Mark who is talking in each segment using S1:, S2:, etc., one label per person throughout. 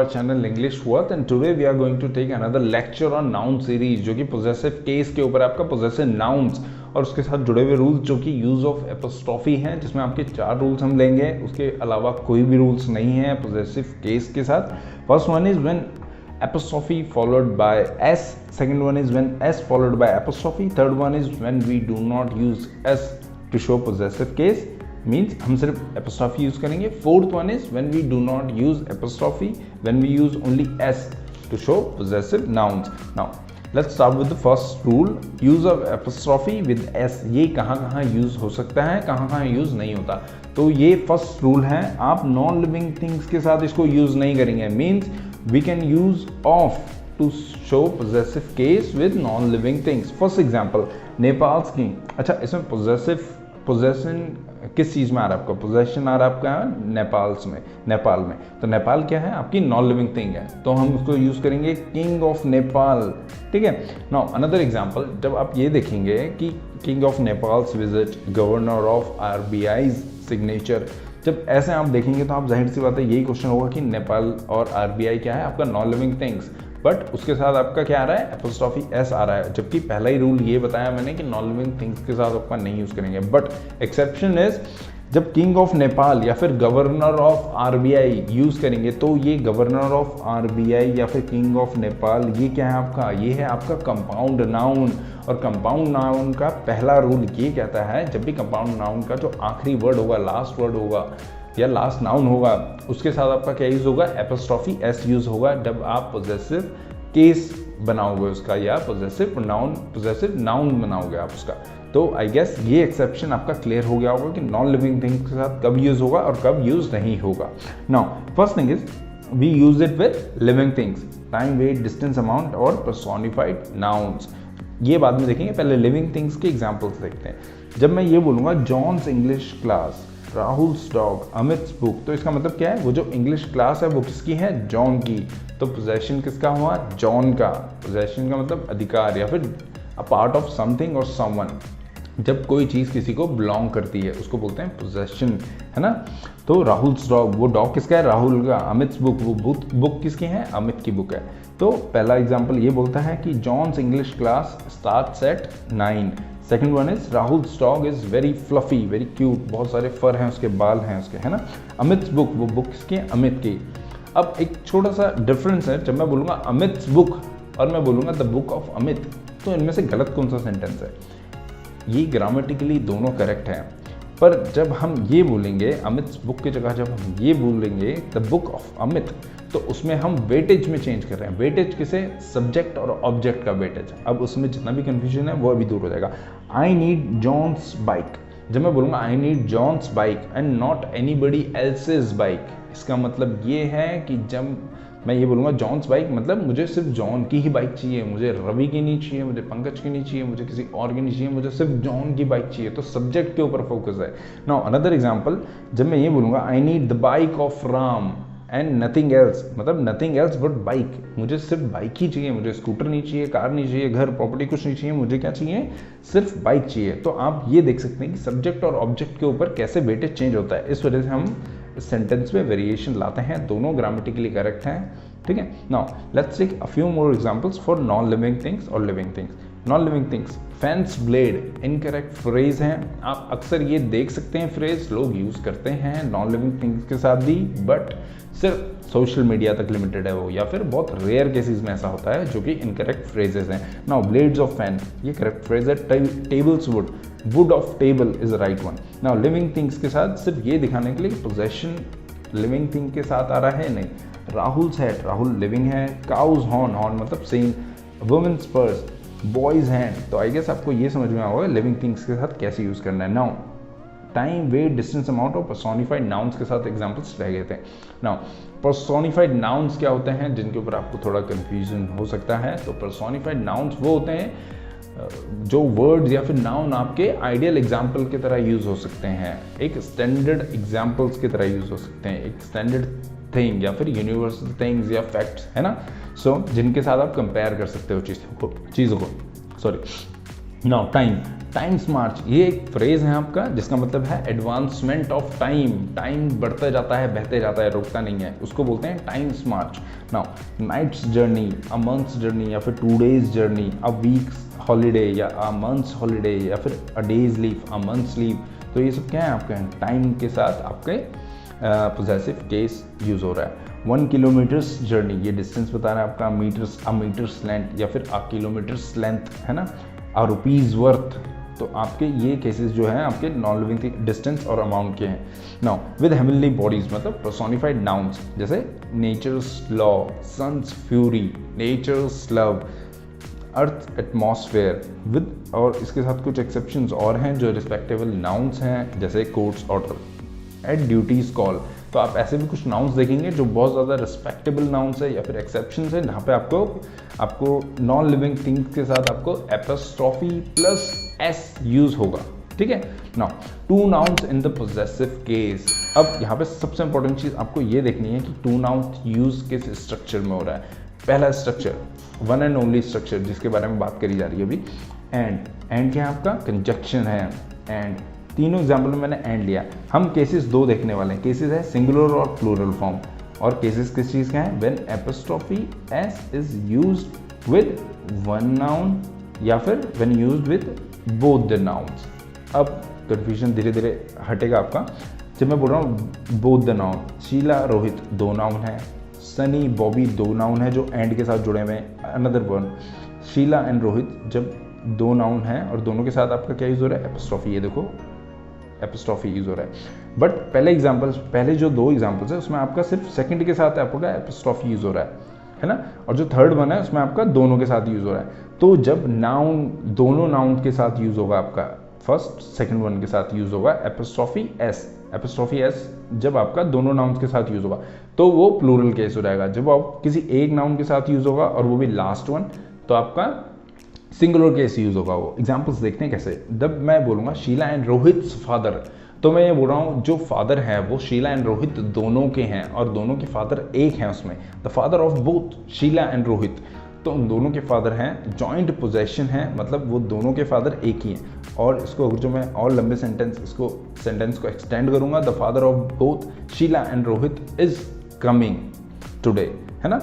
S1: channel English Worth and today we are going to take another lecture on noun series जो कि possessive case के ऊपर आपका possessive nouns और उसके साथ जुड़े हुए रूल्स जो कि यूज ऑफ एपोस्ट्रॉफी हैं, जिसमें आपके 4 रूल्स हम लेंगे। उसके अलावा कोई भी रूल्स नहीं है possessive case के साथ। First one is when apostrophe followed by s, second one is when s followed by apostrophe, third one is when we do not use s to show possessive case, means हम सिर्फ apostrophe use करेंगे। fourth one is when we do not use apostrophe, when we use only s to show possessive nouns. Now let's start with the first rule, use of apostrophe with s। ये कहाँ use हो सकता है, कहाँ use नहीं होता। तो ये फर्स्ट रूल है, आप नॉन लिविंग थिंग्स के साथ इसको यूज नहीं करेंगे। Means we can use of to show possessive case with non-living things. First example, Nepals की। अच्छा, इसमें possession किस चीज़ में आ रहा है आपका? possession आ रहा है आपका नेपाल में। तो नेपाल क्या है? आपकी नॉन लिविंग थिंग है, तो हम उसको यूज़ करेंगे किंग ऑफ नेपाल। ठीक है। नाउ अनदर एग्जाम्पल, जब आप ये देखेंगे कि king of Nepals visit, governor of RBI's signature, जब ऐसे आप देखेंगे तो आप जाहिर सी बात है यही क्वेश्चन होगा कि नेपाल और RBI क्या है? आपका नॉन लिविंग थिंग्स, बट उसके साथ आपका क्या आ रहा है? एपोस्ट्रॉफी s आ रहा है। जबकि पहला ही रूल ये बताया मैंने कि नॉन लिविंग थिंग्स के साथ आपका नहीं यूज करेंगे। बट एक्सेप्शन इज जब किंग ऑफ नेपाल या फिर गवर्नर ऑफ RBI यूज करेंगे, तो ये गवर्नर ऑफ RBI या फिर किंग ऑफ नेपाल, ये क्या है आपका? ये है आपका कंपाउंड नाउन। और कंपाउंड नाउन का पहला रूल ये कहता है, जब भी कंपाउंड नाउन का जो आखिरी वर्ड होगा, लास्ट वर्ड होगा या लास्ट नाउन होगा, उसके साथ आपका क्या यूज होगा? एपोस्ट्रॉफी s यूज होगा जब आप पोजेसिव केस बनाओगे उसका, या पोजेसिव नाउन बनाओगे आप उसका। तो आई गेस ये एक्सेप्शन आपका क्लियर हो गया होगा कि नॉन लिविंग थिंग के साथ कब यूज होगा और कब यूज नहीं होगा। Now first thing is we use it with living things, time, weight, distance, amount और पर्सोनिफाइड नाउन्स। ये बाद में देखेंगे, पहले लिविंग थिंग्स के एग्जाम्पल्स देखते हैं। जब मैं ये बोलूँगा John's English class, Rahul's dog, Amit's book, तो इसका मतलब क्या है? वो जो इंग्लिश क्लास है वो किसकी है? जॉन की। तो पोजेशन किसका हुआ? जॉन का। पोजेशन का मतलब अधिकार या फिर अ पार्ट ऑफ समथिंग और समवन। जब कोई चीज़ किसी को बिलोंग करती है उसको बोलते हैं पोजेशन, है ना। तो राहुल्स डॉग, वो डॉग किसका है? राहुल का। अमित्स बुक, वो बुक किसकी है? अमित की बुक है। तो पहला एग्जाम्पल ये बोलता है कि John's English class starts at 9। Second one is Rahul's dog is very fluffy, very cute, बहुत सारे फर हैं उसके, बाल हैं उसके, है ना। अमित्स बुक, वो बुक किसकी है? अमित की। अब एक छोटा सा डिफरेंस है, जब मैं बोलूँगा अमित्स बुक और मैं बोलूँगा द बुक ऑफ अमित, तो इनमें से गलत कौन सा सेंटेंस है? ये ग्रामेटिकली दोनों करेक्ट हैं, पर जब हम ये बोलेंगे अमित्स बुक की जगह जब हम ये बोलेंगे द बुक ऑफ अमित, तो उसमें हम वेटेज में चेंज कर रहे हैं। वेटेज किसे? सब्जेक्ट और ऑब्जेक्ट का वेटेज। अब उसमें जितना भी कंफ्यूजन है वो अभी दूर हो जाएगा। आई नीड जॉन्स बाइक, जब मैं बोलूँगा I need John's bike and not anybody else's bike, इसका मतलब ये है कि जब मैं ये बोलूँगा जॉन्स बाइक, मतलब मुझे सिर्फ जॉन की ही बाइक चाहिए, मुझे रवि की नहीं चाहिए, मुझे पंकज की नहीं चाहिए, मुझे किसी और की नहीं चाहिए, मुझे सिर्फ जॉन की बाइक चाहिए। तो सब्जेक्ट के ऊपर फोकस है। नाउ अनदर एग्जांपल, जब मैं ये बोलूँगा I need the bike of Ram and nothing else, मतलब नथिंग एल्स बट बाइक, मुझे सिर्फ बाइक ही चाहिए, मुझे स्कूटर नहीं चाहिए, कार नहीं चाहिए, घर प्रॉपर्टी कुछ नहीं चाहिए, मुझे क्या चाहिए? सिर्फ बाइक चाहिए। तो आप ये देख सकते हैं कि सब्जेक्ट और ऑब्जेक्ट के ऊपर कैसे वेटेज चेंज होता है। इस वजह से हम सेंटेंस में वेरिएशन लाते हैं, दोनों ग्रामेटिकली करेक्ट हैं। ठीक है। Now let's take a few more examples for non living things और living things. Non living things, fence blade incorrect phrase है। आप अक्सर ये देख सकते हैं, फ्रेज लोग यूज करते हैं नॉन लिविंग थिंग्स के साथ भी, बट सिर्फ सोशल मीडिया तक लिमिटेड है वो, या फिर बहुत रेयर केसेस में ऐसा होता है जो कि इनकरेक्ट फ्रेजेस हैं। नाउ ब्लेड्स ऑफ फैन, ये करेक्ट फ्रेज है। Tables would, would of table is the right one. Now living things के साथ सिर्फ ये दिखाने के लिए पोजेशन लिविंग थिंग के साथ आ रहा है, नहीं। राहुल्स हैट, राहुल लिविंग है। काउज हॉर्न, हॉर्न मतलब same. Women's purse, boys hand. तो आई गेस आपको ये समझ में आओगे लिविंग थिंग्स के साथ कैसे यूज करना है। Now time, weight, distance, amount और पर्सोनिफाइड नाउन्स के साथ एग्जांपल्स रह गए थे। नाउ पर्सोनिफाइड नाउन्स क्या होते हैं जिनके ऊपर आपको थोड़ा कंफ्यूजन हो सकता है। तो पर्सोनिफाइड नाउन्स वो होते हैं जो वर्ड्स या फिर नाउन आपके आइडियल एग्जाम्पल की तरह यूज हो सकते हैं, एक स्टैंडर्ड एग्जाम्पल्स की तरह यूज हो सकते हैं, एक स्टैंडर्ड थिंग या फिर यूनिवर्सल थिंग्स या फैक्ट्स, है ना। सो जिनके साथ आप कंपेयर कर सकते हो चीज़ों को। Sorry. Now time, time smart, ये एक फ्रेज है आपका जिसका मतलब है एडवांसमेंट ऑफ टाइम। टाइम बढ़ता जाता है, बहते जाता है, रुकता नहीं है, उसको बोलते हैं time smart. Now night's journey, a month's journey या फिर 2 days journey, a week's holiday या अ मंथ्स हॉलीडे या फिर a day's leave, a month's leave. तो ये सब क्या है आपके टाइम के साथ आपके पोजेसिव केस यूज हो रहा है। 1 किलोमीटर्स जर्नी, ये डिस्टेंस बता रहा है आपका, मीटर्स, अ मीटर्स लेंथ या फिर अ किलोमीटर्स लेंथ, है ना। अ रुपीज़ वर्थ, तो आपके ये केसेस जो हैं आपके नॉन लिविंग डिस्टेंस और अमाउंट के हैं। नाउ विद हेवनली बॉडीज मतलब पर्सोनिफाइड नाउन्स जैसे nature's law, sun's fury, nature's love, earth atmosphere with, और इसके साथ कुछ एक्सेप्शंस और हैं जो रिस्पेक्टेबल नाउन्स हैं जैसे court's order, at duty's call. तो आप ऐसे भी कुछ नाउन्स देखेंगे जो बहुत ज़्यादा रिस्पेक्टेबल नाउन्स है या फिर एक्सेप्शंस है जहाँ पे आपको नॉन लिविंग थिंग्स के साथ आपको एपोस्ट्रोफी प्लस एस यूज होगा, ठीक है। Now 2 nouns in the possessive case. अब यहाँ पे सबसे इंपॉर्टेंट चीज़ आपको ये देखनी है कि 2 nouns यूज किस स्ट्रक्चर में हो रहा है। पहला structure one and only structure जिसके बारे में बात करी जा रही है अभी, एंड क्या है आपका कंजक्शन है, एंड तीनों एग्जाम्पल में मैंने एंड लिया। हम केसेस 2 देखने वाले हैं, केसेस है सिंगुलर और प्लूरल फॉर्म, और केसेस किस चीज़ का है, when apostrophe s is used with one noun या फिर when used with both the nouns. अब कन्फ्यूजन धीरे धीरे हटेगा आपका जब मैं बोल रहा हूँ both the noun. Sheela Rohit 2 noun है, सनी बॉबी 2 नाउन है जो एंड के साथ जुड़े हुए हैं। Another one, Sheela and Rohit जब 2 नाउन है और दोनों के साथ आपका क्या यूज हो रहा है, एपोस्ट्रोफी। ये देखो एपोस्ट्रोफी यूज हो रहा है। बट पहले जो 2 एग्जाम्पल्स है उसमें आपका सिर्फ सेकंड के साथ आपका एपोस्ट्रोफी यूज हो रहा है ना, और जो थर्ड वन है उसमें आपका दोनों के साथ यूज हो रहा है। तो जब नाउन दोनों नाउन के साथ यूज होगा आपका, फर्स्ट सेकंड वन के साथ यूज होगा एपोस्ट्रोफी एस जब आपका दोनों नाउन्स के साथ यूज होगा तो वो प्लूरल केस हो जाएगा। जब आप किसी एक नाउन के साथ यूज होगा और वो भी लास्ट वन तो आपका सिंगुलर केस यूज होगा। वो एग्जांपल्स देखते हैं कैसे। जब मैं बोलूंगा शीला एंड रोहित्स फादर, तो मैं ये बोल रहा हूँ जो फादर है वो शीला एंड रोहित दोनों के हैं और दोनों के फादर एक हैं उसमें, the father of both Sheela and Rohit. तो उन दोनों के फादर हैं, जॉइंट पोजेशन है, मतलब वो दोनों के फादर एक ही हैं। और इसको अगर जो मैं और लंबे सेंटेंस को एक्सटेंड करूंगा, the father of both Sheela and Rohit is coming today, है ना।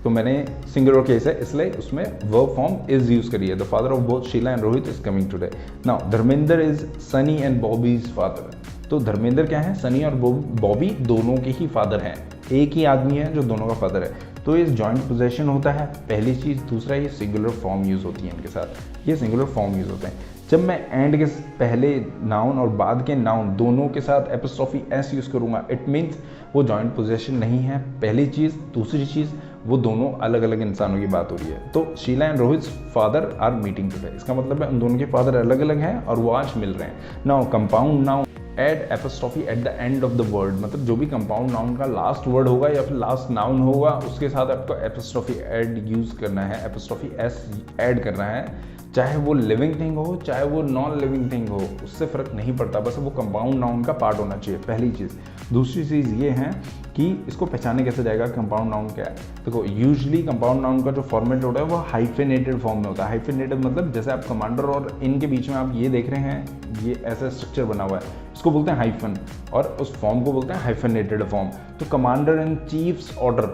S1: तो मैंने सिंगुलर केस है इसलिए उसमें वर्ब फॉर्म इज यूज करी है, the father of both Sheela and Rohit is coming today. Now Dharmendra is Sunny and Bobby's father. तो धर्मेंद्र क्या है, सनी और बॉबी दोनों के ही फादर हैं, एक ही आदमी है जो दोनों का फादर है। तो ये जॉइंट पोजेशन होता है पहली चीज़। दूसरा ये सिंगुलर फॉर्म यूज़ होती है इनके साथ, ये सिंगुलर फॉर्म यूज़ होते हैं। जब मैं एंड के पहले नाउन और बाद के नाउन दोनों के साथ एपोस्ट्रोफी एस यूज़ करूँगा, इट मीन्स वो जॉइंट पोजेशन नहीं है, पहली चीज़। दूसरी चीज़ वो दोनों अलग अलग इंसानों की बात हो रही है। तो Sheela and Rohit father are meeting today, इसका मतलब है उन दोनों के फादर अलग अलग हैं और वो आज मिल रहे हैं। Now compound noun add apostrophe at the end of the word, मतलब जो भी कंपाउंड नाउन का लास्ट वर्ड होगा या फिर लास्ट नाउन होगा उसके साथ आपको एपोस्ट्रोफी एड यूज करना है, एपोस्ट्रोफी एस ऐड करना है। चाहे वो लिविंग थिंग हो चाहे वो नॉन लिविंग थिंग हो, उससे फर्क नहीं पड़ता, बस वो कंपाउंड नाउन का पार्ट होना चाहिए, पहली चीज़। दूसरी चीज़ ये है कि इसको पहचाने कैसे जाएगा कंपाउंड नाउन क्या है। देखो यूजुअली कंपाउंड नाउन का जो फॉर्मेट होता है वो हाइफेनेटेड फॉर्म में होता है। हाइफेनेटेड मतलब जैसे आप कमांडर और इनके बीच में आप ये देख रहे हैं, ये ऐसा स्ट्रक्चर बना हुआ है, इसको बोलते हैं हाइफन, और उस फॉर्म को बोलते हैं हाइफेनेटेड फॉर्म। तो कमांडर इन चीफ्स ऑर्डर,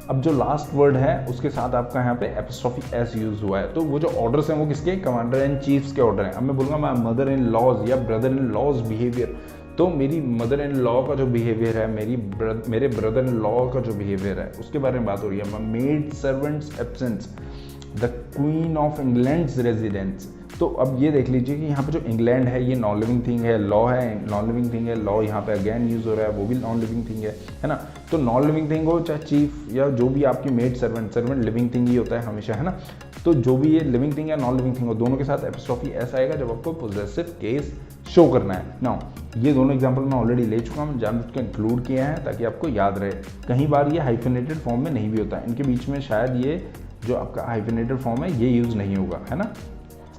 S1: अब जो लास्ट वर्ड है उसके साथ आपका यहाँ पे एपोस्ट्रोफी एस यूज हुआ है। तो वो जो ऑर्डर्स हैं वो किसके, कमांडर इन चीफ्स के ऑर्डर हैं। अब मैं बोलूँगा माई मदर इन लॉज या ब्रदर इन लॉज बिहेवियर, तो मेरी मदर इन लॉ का जो बिहेवियर है, मेरे ब्रदर इन लॉ का जो बिहेवियर है उसके बारे में बात हो रही है। Made servants absence, the queen of England's residence. तो अब ये देख लीजिए कि यहाँ पे जो इंग्लैंड है ये नॉन लिविंग थिंग है, लॉ है नॉन लिविंग थिंग है, लॉ यहाँ पे अगेन यूज हो रहा है, वो भी नॉन लिविंग थिंग है ना। तो नॉन लिविंग थिंग हो चाहे चीफ या जो भी आपकी maid servant living thing he होता है हमेशा, है ना। तो जो भी ये लिविंग थिंग या नॉन लिविंग थिंग हो, दोनों के साथ एपोस्ट्रोफी एस आएगा जब आपको पोजेसिव केस शो करना है। नाउ ये दोनों एग्जाम्पल मैं ऑलरेडी ले चुका हूँ, जानबूझ के इंक्लूड किया है ताकि आपको याद रहे। कई बार ये हाइफेनेटेड फॉर्म में नहीं भी होता है, इनके बीच में शायद ये जो आपका हाइफेनेटेड फॉर्म है ये यूज नहीं होगा, है ना।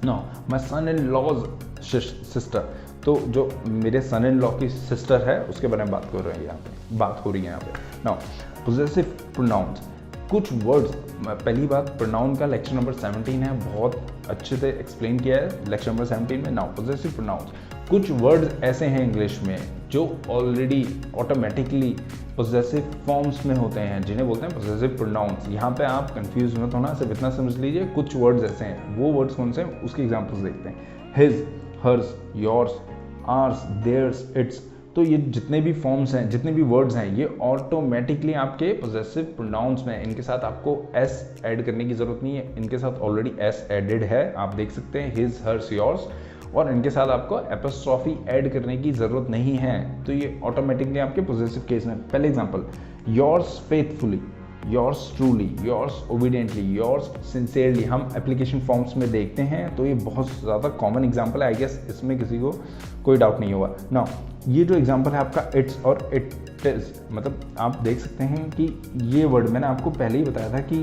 S1: No my son in law's sister, तो जो मेरे सन इन लॉ की सिस्टर है उसके बारे में बात हो रही है यहाँ पे। नाउ पोजेसिव प्रोनाउंस, कुछ वर्ड्स, पहली बात प्रोनाउन का लेक्चर नंबर 17 है, बहुत अच्छे से एक्सप्लेन किया है लेक्चर नंबर 17 में। नाउ पोजेसिव प्रोनाउंस, कुछ वर्ड्स ऐसे हैं इंग्लिश में जो ऑलरेडी ऑटोमेटिकली पोजेसिव फॉर्म्स में होते हैं, जिन्हें बोलते हैं पोजेसिव प्रोनाउंस। यहाँ पे आप कंफ्यूज मत होना, सिर्फ इतना समझ लीजिए कुछ वर्ड्स ऐसे हैं। वो वर्ड्स कौन से हैं उसके एग्जाम्पल्स देखते हैं। His, hers, yours, ours, theirs, its. तो ये जितने भी फॉर्म्स हैं, जितने भी वर्ड्स हैं, ये ऑटोमेटिकली आपके पोजेसिव प्रोनाउंस में। इनके साथ आपको एस ऐड करने की जरूरत नहीं है, इनके साथ ऑलरेडी एस एडेड है, आप देख सकते हैं हिज, हर्स, योर्स। और इनके साथ आपको एपोस्ट्रोफी ऐड करने की जरूरत नहीं है, तो ये ऑटोमेटिकली आपके पोजेसिव केस में। पहले example, yours faithfully, yours truly, yours obediently, yours sincerely. हम एप्लीकेशन फॉर्म्स में देखते हैं, तो ये बहुत ज़्यादा कॉमन एग्जांपल है, आई गेस इसमें किसी को कोई डाउट नहीं होगा। नाउ ये जो एग्जांपल है आपका इट्स और इट इज, मतलब आप देख सकते हैं कि ये वर्ड मैंने आपको पहले ही बताया था कि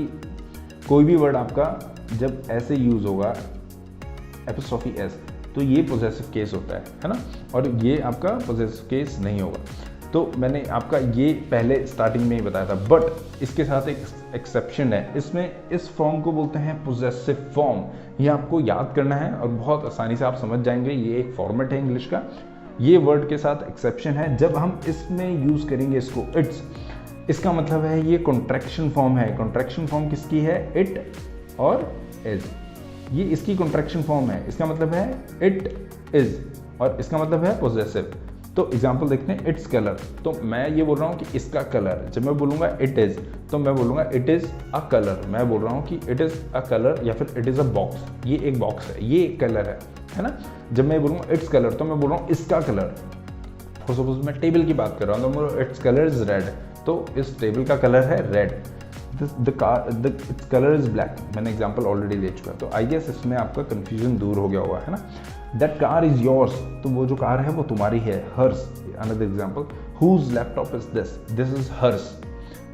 S1: कोई भी वर्ड आपका जब ऐसे यूज़ होगा एपोस्ट्रोफी एस, तो ये पोजेसिव केस होता है ना, और ये आपका पोजेसिव केस नहीं होगा। तो मैंने आपका ये पहले स्टार्टिंग में ही बताया था, बट इसके साथ एक एक्सेप्शन है। इसमें इस फॉर्म को बोलते हैं पोजेसिव फॉर्म। ये आपको याद करना है और बहुत आसानी से आप समझ जाएंगे। ये एक फॉर्मेट है इंग्लिश का। ये वर्ड के साथ एक्सेप्शन है, जब हम इसमें यूज़ करेंगे इसको इट्स, इसका मतलब है ये कॉन्ट्रैक्शन फॉर्म है। कॉन्ट्रैक्शन फॉर्म किसकी है? इट और इज। ये इसकी कॉन्ट्रैक्शन फॉर्म है, इसका मतलब है इट इज, और इसका मतलब है पोजेसिव। तो एग्जांपल देखते हैं, इट्स कलर। तो मैं ये बोल रहा हूँ कि इसका कलर। जब मैं बोलूँगा इट इज़, तो मैं बोलूँगा इट इज़ अ कलर। मैं बोल रहा हूँ कि इट इज़ अ कलर, या फिर इट इज़ अ बॉक्स। ये एक बॉक्स है, ये एक कलर है ना। जब मैं बोलूँगा इट्स कलर, तो मैं बोल रहा हूँ इसका कलर। फॉर सपोज मैं टेबल की बात कर रहा हूँ, तो इट्स कलर इज रेड, तो इस टेबल का कलर है red. Its colour is black, मैंने एग्जाम्पल ऑलरेडी दे चुका है। तो आई गेस इसमें आपका कंफ्यूजन दूर हो गया होगा, है ना। दैट कार इज योर्स, तो वो जो कार है वो तुम्हारी है। Hers, another example, whose laptop is this is hers,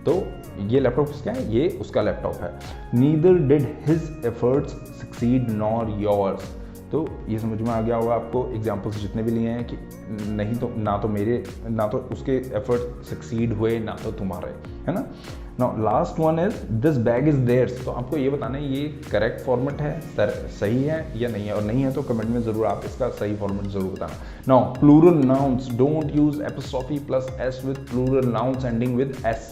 S1: तो ये लैपटॉप किसका है? ये उसका लैपटॉप है। Neither did his efforts succeed nor yours, तो ये समझ में आ गया होगा आपको एग्जाम्पल्स जितने भी लिए हैं कि नहीं तो ना तो मेरे, ना तो उसके एफर्ट सक्सीड हुए, ना तो तुम्हारे, है ना। Now last one is this bag is theirs, तो आपको ये बताना है ये करेक्ट फॉर्मेट है, सही है या नहीं है, और नहीं है तो कमेंट में जरूर आप इसका सही फॉर्मेट जरूर बताना। Now plural nouns, don't use apostrophe plus s with plural nouns ending with s.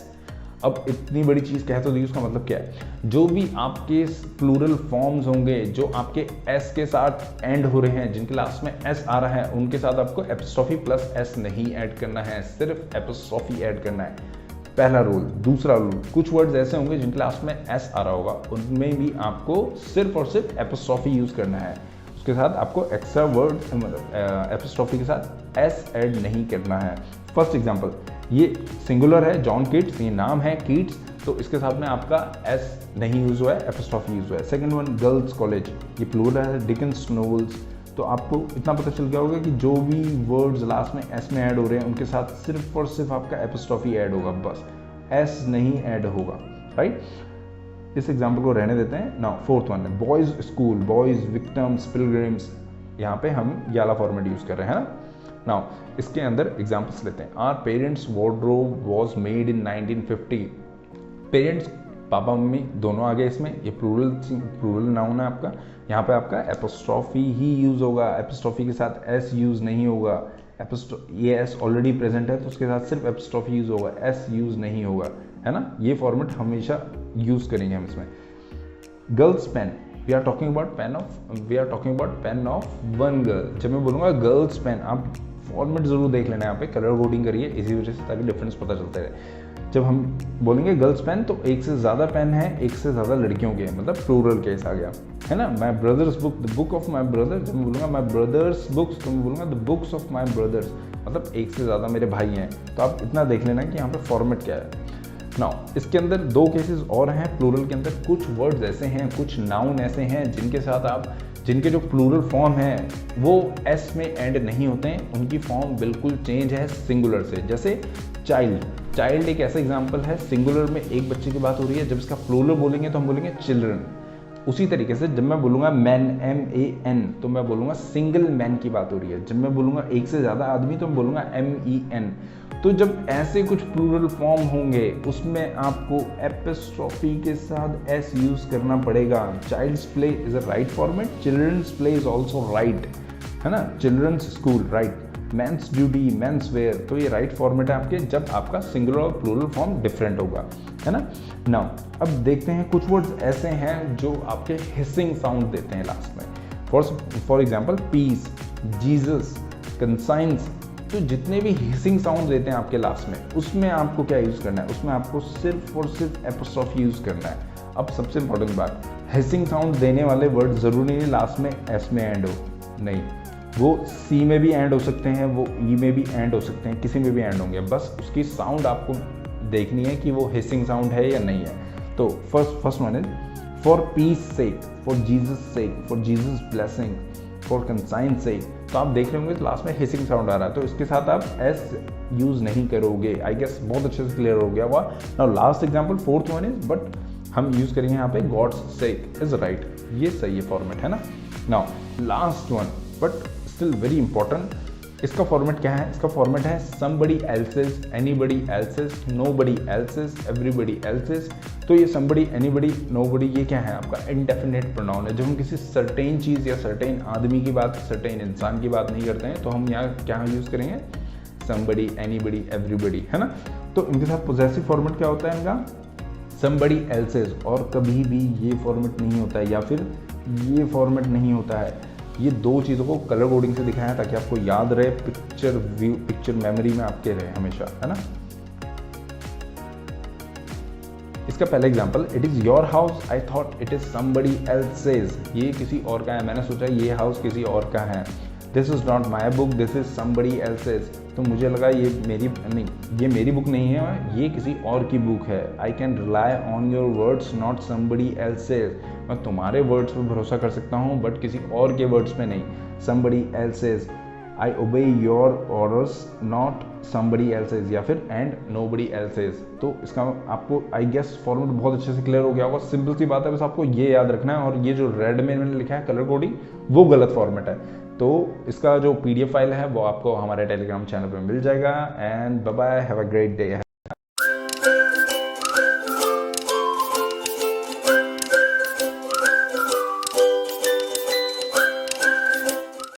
S1: अब इतनी बड़ी चीज़ कह तो दी, उसका मतलब क्या है? जो भी आपके प्लूरल फॉर्म्स होंगे जो आपके एस के साथ एंड हो रहे हैं, जिनके लास्ट में एस आ रहा है, उनके साथ आपको एपोस्ट्रोफी प्लस एस नहीं ऐड करना है, सिर्फ एपोस्ट्रोफी ऐड करना है। पहला रूल। दूसरा रूल, कुछ वर्ड्स ऐसे होंगे जिनके लास्ट में एस आ रहा होगा, उनमें भी आपको सिर्फ और सिर्फ एपोस्ट्रोफी यूज़ करना है। उसके साथ आपको एक्स्ट्रा वर्ड मतलब एपोस्ट्रोफी के साथ एस ऐड नहीं करना है। फर्स्ट एग्जांपल, ये सिंगुलर है, जॉन किट्स, ये नाम है किट्स, तो इसके साथ में आपका एस नहीं यूज़ हुआ है, एपोस्ट्रोफी यूज़ हुआ है। सेकंड वन, गर्ल्स कॉलेज, ये प्लूरल है, डिकन्स नोवेल्स, तो आपको इतना पता चल गया होगा कि जो भी वर्ड्स लास्ट में एस में ऐड हो रहे हैं उनके साथ सिर्फ और सिर्फ आपका एपोस्ट्रोफी ऐड होगा, बस एस नहीं ऐड होगा, राइट। इस एग्जाम्पल को रहने देते हैं। नाउ फोर्थ वन है boys school, boys victims, pilgrims, यहाँ पे हम ये वाला फॉर्मेट यूज़ कर रहे हैं ना। नाउ इसके अंदर एग्जाम्पल्स लेते हैं। Our parents wardrobe was made in 1950। Parents, पापा मम्मी दोनों आ गए इसमें, ये प्लूरल नाउन है आपका। यहाँ पे आपका एपोस्ट्रोफी ही यूज़ होगा, एपोस्ट्रोफी के साथ एस यूज़ नहीं होगा। ये एस ऑलरेडी प्रेजेंट है तो उसके साथ सिर्फ एपोस्ट्रोफी यूज़ होगा, एस यूज़ नहीं होगा, है ना। ये फॉर्मेट हमेशा यूज़ करेंगे हम इसमें। Girl's pen, we are talking about pen of one girl. जब मैं बोलूँगा गर्ल्स पेन, आप फॉर्मेट जरूर देख लेना, यहाँ पे कलर कोडिंग करिए इसी वजह से, ताकि डिफरेंस पता चलते रहे। जब हम बोलेंगे गर्ल्स पेन तो एक से ज़्यादा पेन है, एक से ज़्यादा लड़कियों के, मतलब प्लूरल केस आ गया, है ना। My brother's book, the book of my brother, जब मैं बोलूँगा माई ब्रदर्स बुक्स तो मैं बोलूँगा the books of my brothers, मतलब एक से ज़्यादा मेरे भाई हैं। तो आप इतना देख लेना कि यहाँ पे फॉर्मेट क्या है। नाउ इसके अंदर दो केसेस और हैं प्लूरल के अंदर। कुछ वर्ड्स ऐसे हैं, कुछ नाउन ऐसे हैं जिनके साथ आप, जिनके जो प्लूरल फॉर्म है वो एस में एंड नहीं होते हैं, उनकी फॉर्म बिल्कुल चेंज है सिंगुलर से। जैसे चाइल्ड, चाइल्ड एक ऐसा एग्जांपल है, सिंगुलर में एक बच्चे की बात हो रही है, जब इसका प्लूरल बोलेंगे तो हम बोलेंगे चिल्ड्रन। उसी तरीके से जब मैं बोलूँगा मैन, MAN, तो मैं बोलूँगा सिंगल मैन की बात हो रही है। जब मैं बोलूँगा एक से ज़्यादा आदमी तो मैं बोलूँगा MEN। तो जब ऐसे कुछ प्लूरल फॉर्म होंगे उसमें आपको एपिस्ट्रॉफी के साथ S यूज़ करना पड़ेगा। Child's play is a right format, children's play is also right, है ना। Children's school right, men's duty, men's wear, तो ये राइट फॉर्मेट है आपके जब आपका सिंगुलर और प्लूरल फॉर्म डिफरेंट होगा, है ना। नाउ अब देखते हैं कुछ वर्ड्स ऐसे हैं जो आपके हिसिंग साउंड देते हैं लास्ट में। For example peace, Jesus, conscience, तो जितने भी हिसिंग साउंड देते हैं आपके लास्ट में, उसमें आपको क्या यूज़ करना है, उसमें आपको सिर्फ और सिर्फ एपोस्ट्रोफी यूज़ करना है। अब सबसे इंपॉर्टेंट बात, हिसिंग साउंड देने वाले वर्ड ज़रूरी नहीं लास्ट में एस में एंड हो, नहीं, वो सी में भी एंड हो सकते हैं, वो ई में भी एंड हो सकते हैं, किसी में भी एंड होंगे, बस उसकी साउंड आपको देखनी है कि वो हिसिंग साउंड है या नहीं है। तो first one is for peace sake, for Jesus sake, for Jesus blessing, for conscience sake. तो आप देख रहे होंगे तो लास्ट में हिसिंग साउंड आ रहा है, तो इसके साथ आप एस यूज़ नहीं करोगे। आई गेस बहुत अच्छे से क्लियर हो गया हुआ। Now last example fourth one is, but हम यूज़ करेंगे यहाँ पे गॉड्स सेक इज राइट, ये सही है फॉर्मेट, है ना। Now last one but still very important, इसका फॉर्मेट क्या है, इसका फॉर्मेट है somebody else's, anybody else's, nobody else's, everybody else's। तो ये somebody, anybody, nobody ये क्या है आपका इंडेफिनिट प्रोनाउन है। जब हम किसी सर्टेन चीज़ या सर्टेन आदमी की बात, सर्टेन इंसान की बात नहीं करते हैं तो हम यहाँ क्या यूज़ करेंगे, somebody, anybody, everybody, है ना। तो इनके साथ पोजेसिव फॉर्मेट क्या होता है इनका, somebody else's, और कभी भी ये फॉर्मेट नहीं होता है या फिर ये फॉर्मेट नहीं होता है। ये दो चीज़ों को कलर कोडिंग से दिखाया ताकि आपको याद रहे, पिक्चर व्यू, पिक्चर मेमोरी में आपके रहे हमेशा, है ना। इसका पहला example, it is your house, I thought it is somebody else's, ये किसी और का है, मैंने सोचा ये हाउस किसी और का है। This is not my book, this is somebody else's, तो मुझे लगा ये मेरी नहीं, ये मेरी बुक नहीं है, ये किसी और की बुक है। I can rely on your words not somebody else's, मैं तुम्हारे वर्ड्स पर भरोसा कर सकता हूँ बट किसी और के वर्ड्स पे नहीं। समबडी एल्सेज, आई ओबे your orders not somebody else's, या फिर एंड नोबडी एल्सेज। तो इसका आपको आई गेस फॉर्मेट बहुत अच्छे से क्लियर हो गया होगा। सिंपल सी बात है, बस आपको ये याद रखना है। और ये जो रेड में मैंने लिखा है कलर कोडिंग, वो गलत फॉर्मेट है। तो इसका जो PDF फाइल है वो आपको हमारे टेलीग्राम चैनल पे मिल जाएगा। And bye bye, have a great day.